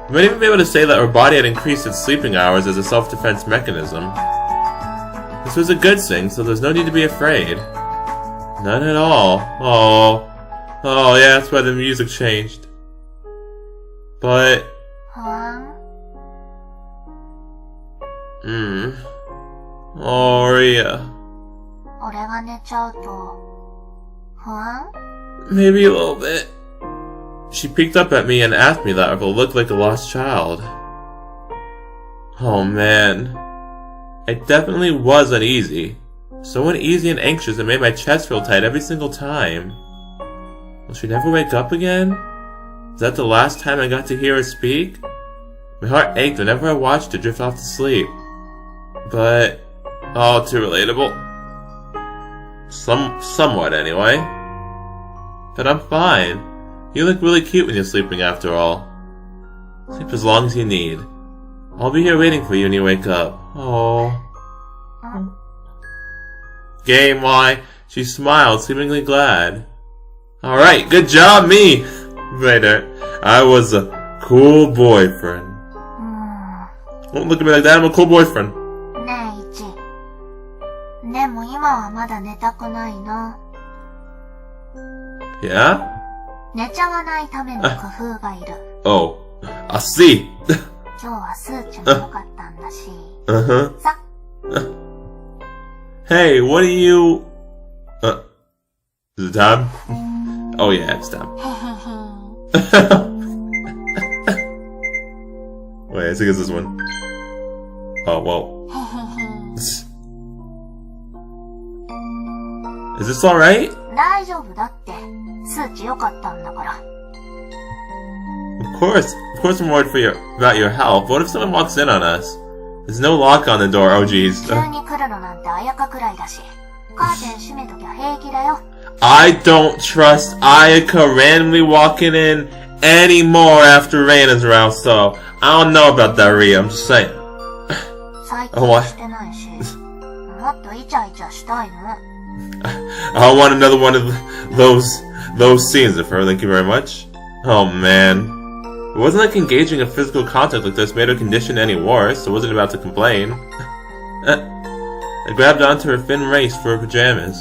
You might even be able to say that her body had increased its sleeping hours as a self-defense mechanism. This was a good thing, so there's no need to be afraid. None at all. Oh, yeah, that's why the music changed. But... Oh, Rhea. 俺が寝ちゃうと、不安？ Maybe a little bit. She peeked up at me and asked me that if I looked like a lost child. Oh man. I definitely was uneasy. So uneasy and anxious it made my chest feel tight every single time. Will she never wake up again? Is that the last time I got to hear her speak? My heart ached whenever I watched her drift off to sleep. But, all too relatable. Somewhat anyway. But I'm fine. You look really cute when you're sleeping after all. Sleep as long as you need. I'll be here waiting for you when you wake up. Oh. Game, why? She smiled, seemingly glad. Alright, good job, me! Later. I was a cool boyfriend. Don't look at me like that, I'm a cool boyfriend. ねえ、イチ。でも今はまだ寝たくないな。Yeah? 寝ちゃわないための工夫がいる。Oh, I see. 今日はスーチも良かったんだし。Uh-huh. さ。Hey, what are you... Is it time? Oh yeah, it's time. Wait, I think it's this one. Oh, well. Is this alright? 大丈夫だって。数値良かったんだから。Of course I'm worried about your health. What if someone walks in on us? There's no lock on the door, oh jeez. 急に来るのなんてあやかくらいだし。カーテン閉めときゃ平気だよ。I don't trust Ayaka randomly walking in anymore after Rain is around, so I don't know about that, Rhea, I'm just saying. 最近してないし。もっとイチャイチャしたいの。I want another one of those scenes of her, thank you very much. Oh man. It wasn't like engaging in physical contact like this made her condition any worse, so I wasn't about to complain. I grabbed onto her thin waist for her pajamas.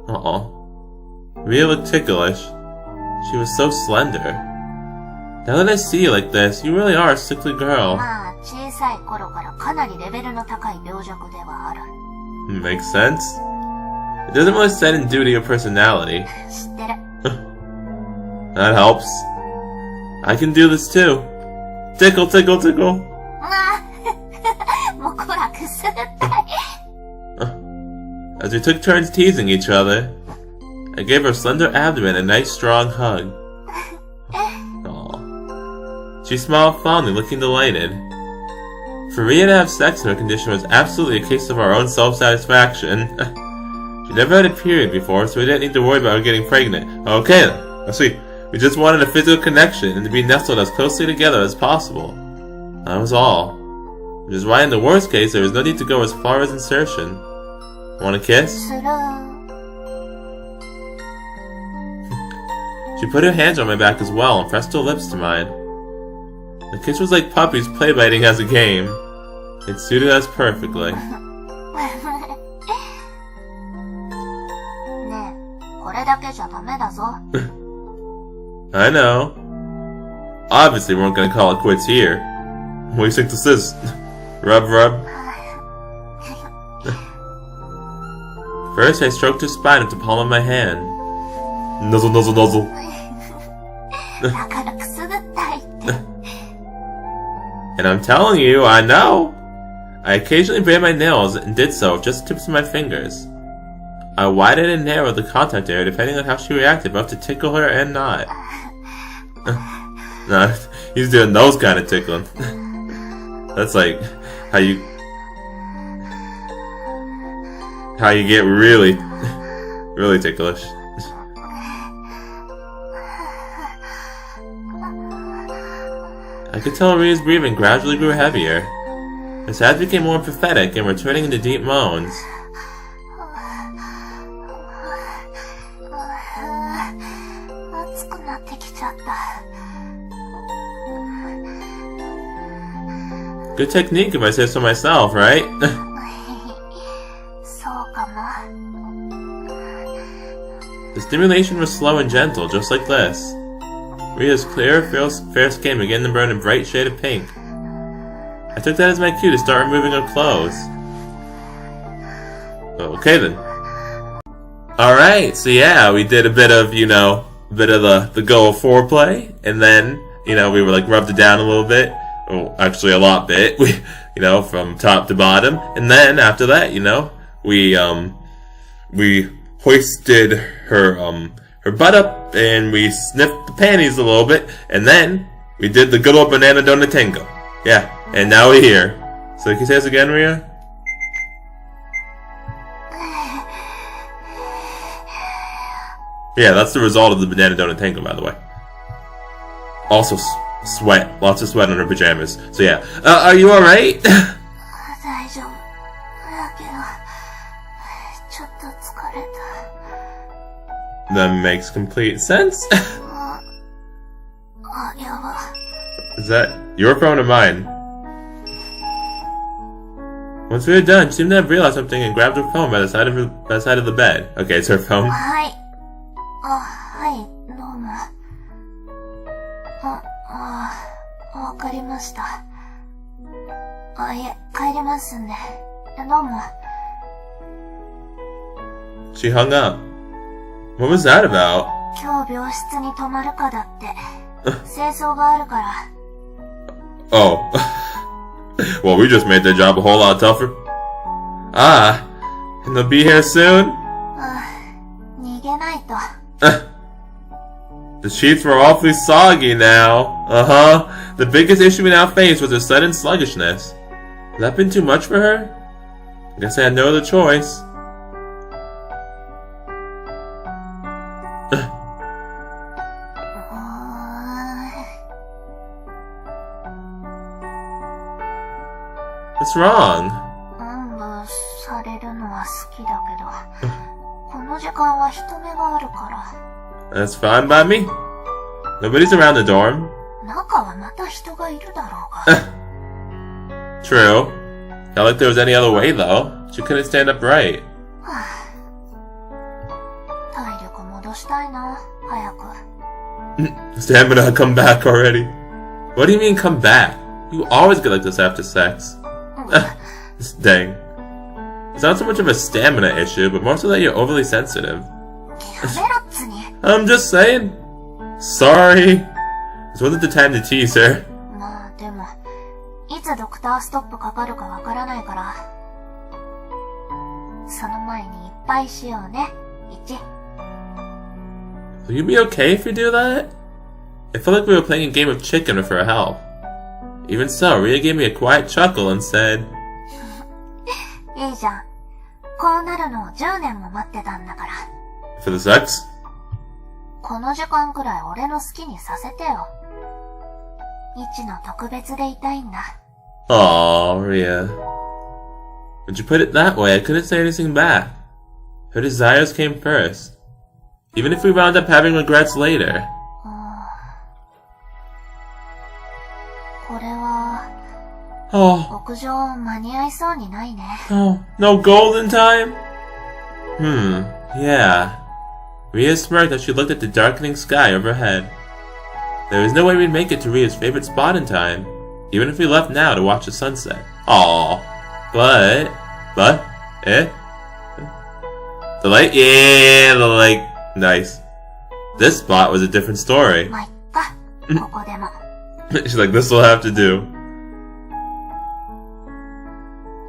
Uh-oh. Rhea looked ticklish. She was so slender. Now that I see you like this, you really are a sickly girl. まあ、小さい頃からかなりレベルの高い病弱ではある。Makes sense. It doesn't really set in due to your personality. 知ってる。That helps. I can do this too. Tickle, tickle, tickle. もうこらくすぐったい。As we took turns teasing each other, I gave her slender abdomen a nice strong hug. Aww. She smiled fondly, looking delighted. For Rhea to have sex in her condition was absolutely a case of our own self-satisfaction. She never had a period before, so we didn't need to worry about her getting pregnant. Okay then, I see. We just wanted a physical connection and to be nestled as closely together as possible. That was all. Which is why in the worst case, there was no need to go as far as insertion. Want a kiss? She put her hands on my back as well and pressed her lips to mine. The kiss was like puppies play biting as a game. It suited us perfectly. ねえ、これだけじゃダメだぞ。I know. Obviously, we weren't gonna call it quits here. What do you think this is? Rub, rub. First, I stroked her spine with the palm of my hand. Nuzzle, nuzzle, nuzzle. だからくすぐったいって。And I'm telling you, I know. I occasionally bared my nails and did so with just the tips of my fingers. I widened and narrowed the contact area depending on how she reacted, both to tickle her and not. Nah, he's doing those kind of tickling. That's like how you get really ticklish. I could tell Rhea's breathing gradually grew heavier. Her sighs became more pathetic and were turning into deep moans. Good technique if I say so myself, right? The stimulation was slow and gentle, just like this. Rhea's clear, fair skin began to burn a bright shade of pink. I took that as my cue to start removing her clothes. Okay then. Alright, so yeah, we did a bit of, the go of foreplay, and then, we were like rubbed it down a little bit. Well, actually a lot bit. We, from top to bottom. And then after that, we hoisted her butt up and we sniffed the panties a little bit, and then we did the good old banana donut tango. Yeah, and now we're here. So can you say this again, Ria? Yeah, that's the result of the banana donut tango, by the way. Also, sweat. Lots of sweat on her pajamas. So yeah. Are you alright? That makes complete sense. Is that your phone or mine? Once we were done, she seemed to have realized something and grabbed her phone by the side of the bed. Okay, it's her phone. She hung up. What was that about? Oh. Well, we just made their job a whole lot tougher. Ah, and they'll be here soon? The sheets were awfully soggy now. Uh-huh. The biggest issue we now face was her sudden sluggishness. Has that been too much for her? I guess I had no other choice. What's wrong? That's fine by me. Nobody's around the dorm. True. Not like there was any other way, though. She couldn't stand upright. Stamina, come back already. What do you mean, come back? You always get like this after sex. Dang. It's not so much of a stamina issue, but more so that you're overly sensitive. I'm just saying. Sorry. This wasn't the time to tease her. Will you be okay if we do that? It felt like we were playing a game of chicken with her help. Even so, Ria gave me a quiet chuckle and said, For the sex? Aww, Ria. When you put it that way, I couldn't say anything back. Her desires came first. Even if we wound up having regrets later. Oh, no golden time? Yeah. Ria smirked as she looked at the darkening sky overhead. There was no way we'd make it to Ria's favorite spot in time, even if we left now to watch the sunset. Aww. But, the lake? Yeah, the lake. Nice. This spot was a different story. She's like, this'll have to do.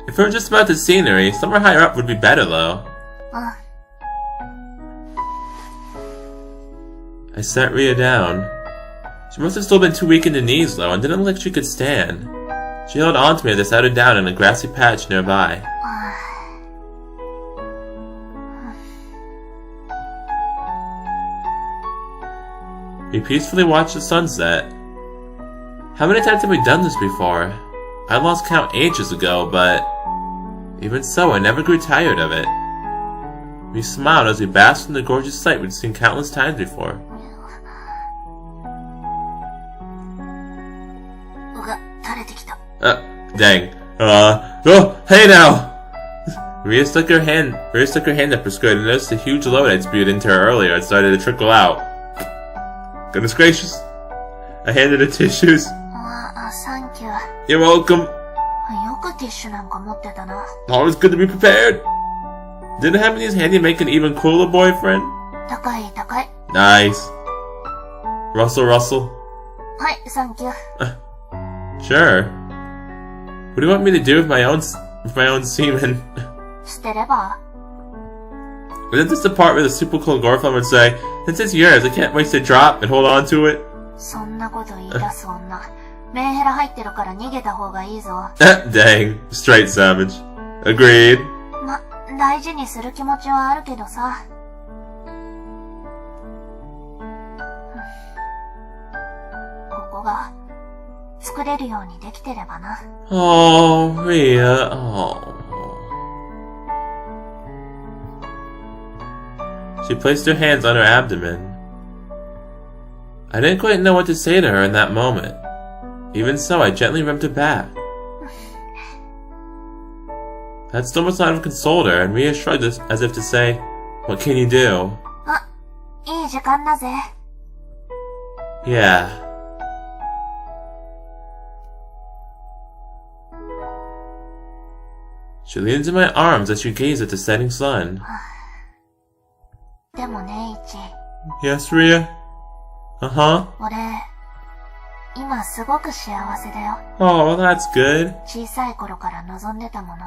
If we were just about the scenery, somewhere higher up would be better, though. I sat Ria down. She must have still been too weak in the knees, though, and didn't look like she could stand. She held on to me as I sat her down in a grassy patch nearby. We peacefully watched the sunset. How many times have we done this before? I lost count ages ago, but even so, I never grew tired of it. We smiled as we basked in the gorgeous sight we'd seen countless times before. Dang. Oh, hey now! Ria stuck her hand up her skirt and noticed the huge load I'd spewed into her earlier had started to trickle out. Goodness gracious. I handed her tissues. Thank you. You're welcome. くティッシュなんか持ってたな。 Always good to be prepared. Didn't having these handy make an even cooler boyfriend? 高い高い。 Nice. Russell. はい、サンキュー。 Sure. What do you want me to do with my own semen? 捨てれば Isn't this the part where the super cool Gorfam would say, "Since it's yours, I can't waste a drop," and hold on to it? そんなこと言い出す女。メンヘラ入ってるから逃げた方がいいぞ。Dang. Straight savage. Agreed. ま、大事にする気持ちはあるけどさ。ここが作れるようにできてればな。 Oh, Rhea. Oh. She placed her hands on her abdomen. I didn't quite know what to say to her in that moment. Even so, I gently rubbed her back. That still must not have consoled her, and Rhea shrugged as if to say, "What can you do?" あ、いい時間だぜ。 Yeah. She leaned into my arms as she gazed at the setting sun. でもね、イチ。 Yes, Rhea? Uh-huh. 俺、今すごく幸せだよ。 Oh, that's good. 小さい頃から望んでたもの、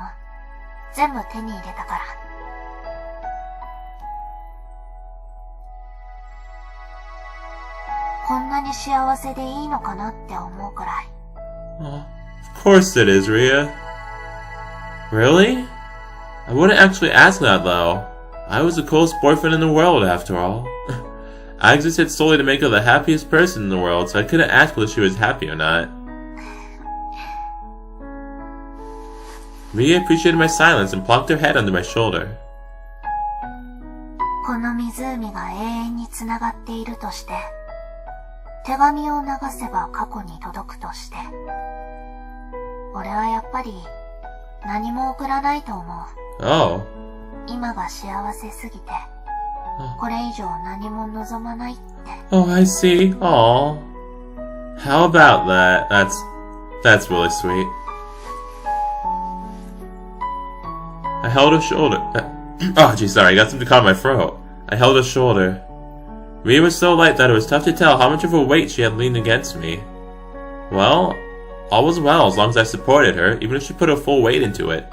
全部手に入れたから。こんなに幸せでいいのかなって思うくらい。 Oh, of course it is, Rhea. Really? I wouldn't actually ask that, though. I was the coolest boyfriend in the world, after all. I existed solely to make her the happiest person in the world, so I couldn't ask whether she was happy or not. Rhea appreciated my silence and plonked her head under my shoulder. この湖が永遠につながっているとして、手紙を流せば過去に届くとして、俺はやっぱり何も送らないと思う。 Oh. 今が幸せすぎて、これ以上何も望まないって。 Oh, I see. Aw. How about that? That's really sweet. I held her shoulder. Oh, gee, sorry, I got something caught in my throat. I held her shoulder. Rhea was so light that it was tough to tell how much of her weight she had leaned against me. Well, all was well as long as I supported her, even if she put her full weight into it.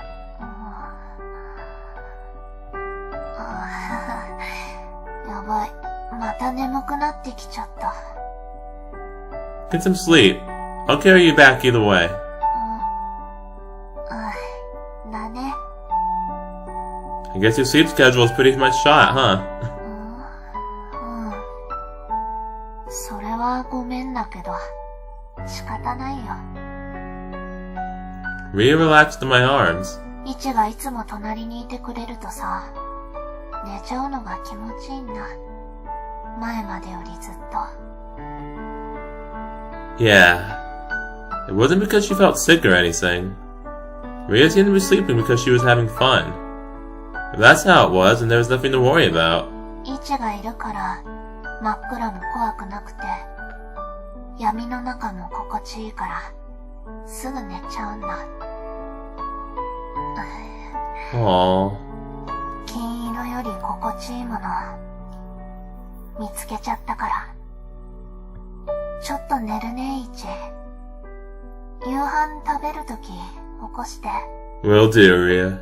やばい、また眠くなってきちゃった。 Get some sleep. I'll carry you back either way. だね。 I guess your sleep schedule is pretty much shot, huh? それはごめんだけど、仕方ないよ。 Rhea relaxed in my arms. イチがいつも隣にいてくれるとさ、寝ちゃうのが気持ちいいんだ。前までよりずっと。 Yeah. It wasn't because she felt sick or anything. Rhea seemed to be sleeping because she was having fun. If that's how it was, then there was nothing to worry about. イチがいるから、真っ暗も怖くなくて、闇の中も心地いいから、すぐ寝ちゃうんだ。Aww. 金色より心地いいもの、見つけちゃったから。ちょっと寝るね、イチ。夕飯食べるとき、起こして。 Will do, Rhea.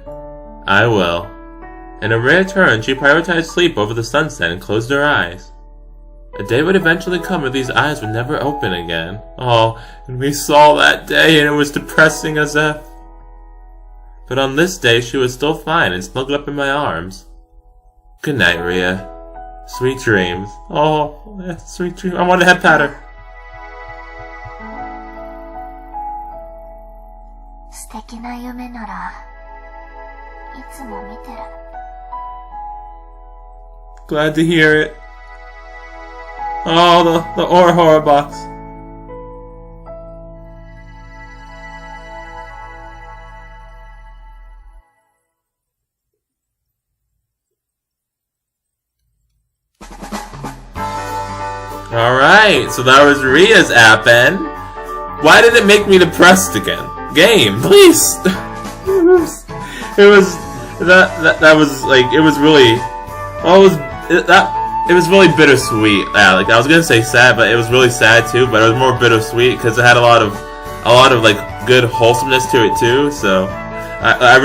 I will. In a rare turn, she prioritized sleep over the sunset and closed her eyes. A day would eventually come where these eyes would never open again. Oh, and we saw that day and it was depressing as F. But on this day, she was still fine and snuggled up in my arms. Good night, Rhea. Sweet dreams. Oh, sweet dreams. I want to head pat her. 素敵な夢なら、いつも見てる。 Glad to hear it. Oh, the horror box. Alright, so that was Rhea's app, and why did it make me depressed again? game, please. It was that was like it was really it was really bittersweet. Yeah, like I was gonna say sad, but it was really sad too. But it was more bittersweet because it had a lot of like good wholesomeness to it too. So I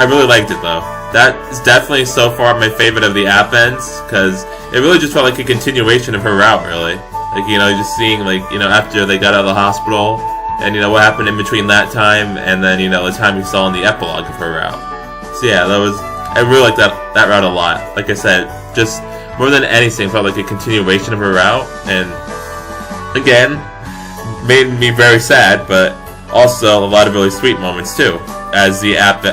really liked it though. That is definitely so far my favorite of the app ends because it really just felt like a continuation of her route. Really, like just seeing like after they got out of the hospital and what happened in between that time and then the time we saw in the epilogue of her route. So yeah, I really liked that route a lot. Like I said, just more than anything, felt like a continuation of her route, and again, made me very sad, but also a lot of really sweet moments too, as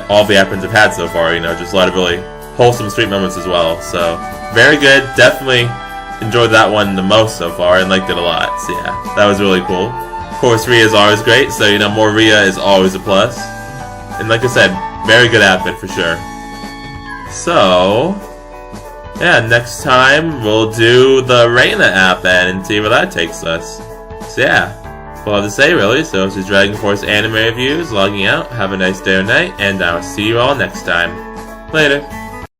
all the app ends have had so far. Just a lot of really wholesome, sweet moments as well. So very good. Definitely enjoyed that one the most so far, and liked it a lot. So yeah, that was really cool. Of course, Ria is always great, so more Ria is always a plus. And like I said, very good app end for sure. So yeah, next time we'll do the Reina app end and see where that takes us. So yeah, that's all I have to say really. So this is Dragon Force Anime Reviews logging out. Have a nice day or night, and I'll see you all next time. Later.